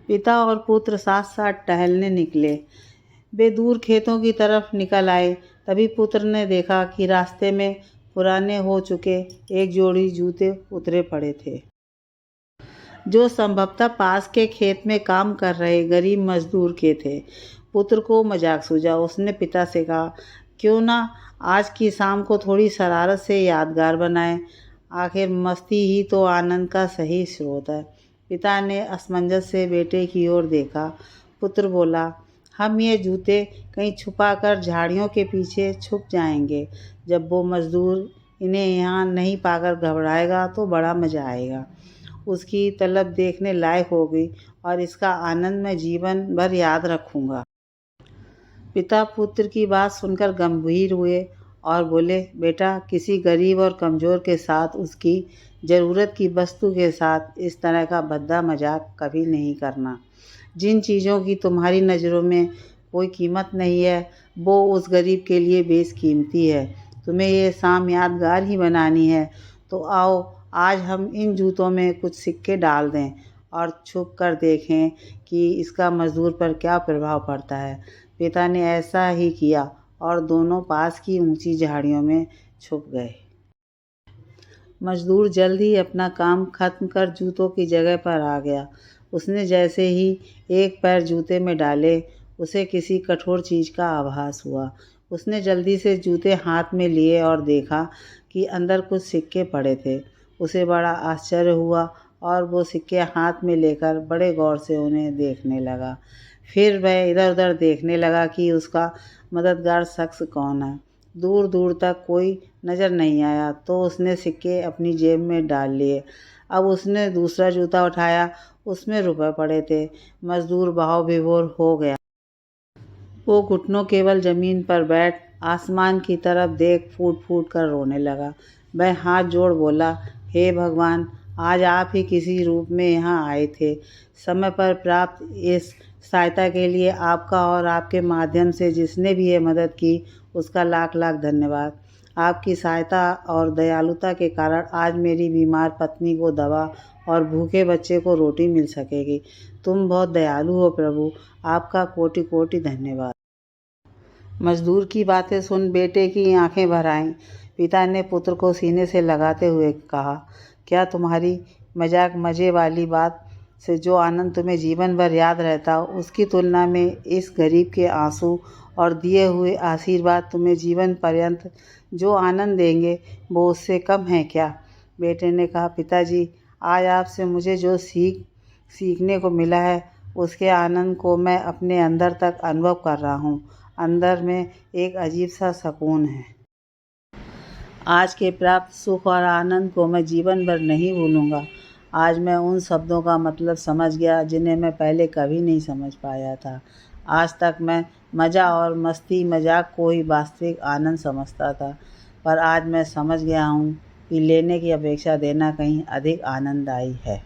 पिता और पुत्र साथ साथ टहलने निकले। वे दूर खेतों की तरफ निकल आए। तभी पुत्र ने देखा कि रास्ते में पुराने हो चुके एक जोड़ी जूते उतरे पड़े थे, जो संभवतः पास के खेत में काम कर रहे गरीब मजदूर के थे। पुत्र को मजाक सूझा। उसने पिता से कहा, क्यों ना आज की शाम को थोड़ी शरारत से यादगार बनाए। आखिर मस्ती ही तो आनंद का सही स्रोत है। पिता ने असमंजस से बेटे की ओर देखा। पुत्र बोला, हम ये जूते कहीं छुपा कर झाड़ियों के पीछे छुप जाएंगे। जब वो मजदूर इन्हें यहाँ नहीं पाकर घबराएगा तो बड़ा मज़ा आएगा। उसकी तलब देखने लायक होगी और इसका आनंद मैं जीवन भर याद रखूँगा। पिता पुत्र की बात सुनकर गंभीर हुए और बोले, बेटा, किसी गरीब और कमज़ोर के साथ, उसकी ज़रूरत की वस्तु के साथ इस तरह का भद्दा मजाक कभी नहीं करना। जिन चीज़ों की तुम्हारी नज़रों में कोई कीमत नहीं है, वो उस गरीब के लिए बेशकीमती है। तुम्हें ये शाम यादगार ही बनानी है तो आओ आज हम इन जूतों में कुछ सिक्के डाल दें और छुप कर देखें कि इसका मजदूर पर क्या प्रभाव पड़ता है। पिता ने ऐसा ही किया और दोनों पास की ऊंची झाड़ियों में छुप गए। मजदूर जल्द ही अपना काम खत्म कर जूतों की जगह पर आ गया। उसने जैसे ही एक पैर जूते में डाले, उसे किसी कठोर चीज़ का आभास हुआ। उसने जल्दी से जूते हाथ में लिए और देखा कि अंदर कुछ सिक्के पड़े थे। उसे बड़ा आश्चर्य हुआ और वो सिक्के हाथ में लेकर बड़े गौर से उन्हें देखने लगा। फिर वह इधर उधर देखने लगा कि उसका मददगार शख्स कौन है। दूर दूर तक कोई नज़र नहीं आया तो उसने सिक्के अपनी जेब में डाल लिए। अब उसने दूसरा जूता उठाया, उसमें रुपए पड़े थे। मजदूर भाव विभोर हो गया। वो घुटनों केवल ज़मीन पर बैठ आसमान की तरफ देख फूट फूट कर रोने लगा। वह हाथ जोड़ बोला, हे भगवान, आज आप ही किसी रूप में यहाँ आए थे। समय पर प्राप्त इस सहायता के लिए आपका और आपके माध्यम से जिसने भी ये मदद की, उसका लाख लाख धन्यवाद। आपकी सहायता और दयालुता के कारण आज मेरी बीमार पत्नी को दवा और भूखे बच्चे को रोटी मिल सकेगी। तुम बहुत दयालु हो प्रभु, आपका कोटि कोटि धन्यवाद। मजदूर की बातें सुन बेटे की आंखें भर आईं। पिता ने पुत्र को सीने से लगाते हुए कहा, क्या तुम्हारी मजाक मज़े वाली बात से जो आनंद तुम्हें जीवन भर याद रहता, उसकी तुलना में इस गरीब के आंसू और दिए हुए आशीर्वाद तुम्हें जीवन पर्यंत जो आनंद देंगे, वो उससे कम है क्या? बेटे ने कहा, पिताजी, आज आपसे मुझे जो सीखने को मिला है, उसके आनंद को मैं अपने अंदर तक अनुभव कर रहा हूँ। अंदर में एक अजीब सा सुकून है। आज के प्राप्त सुख और आनंद को मैं जीवन भर नहीं भूलूंगा। आज मैं उन शब्दों का मतलब समझ गया जिन्हें मैं पहले कभी नहीं समझ पाया था। आज तक मैं मज़ा और मस्ती मजाक को ही वास्तविक आनंद समझता था, पर आज मैं समझ गया हूँ कि लेने की अपेक्षा देना कहीं अधिक आनंददायी है।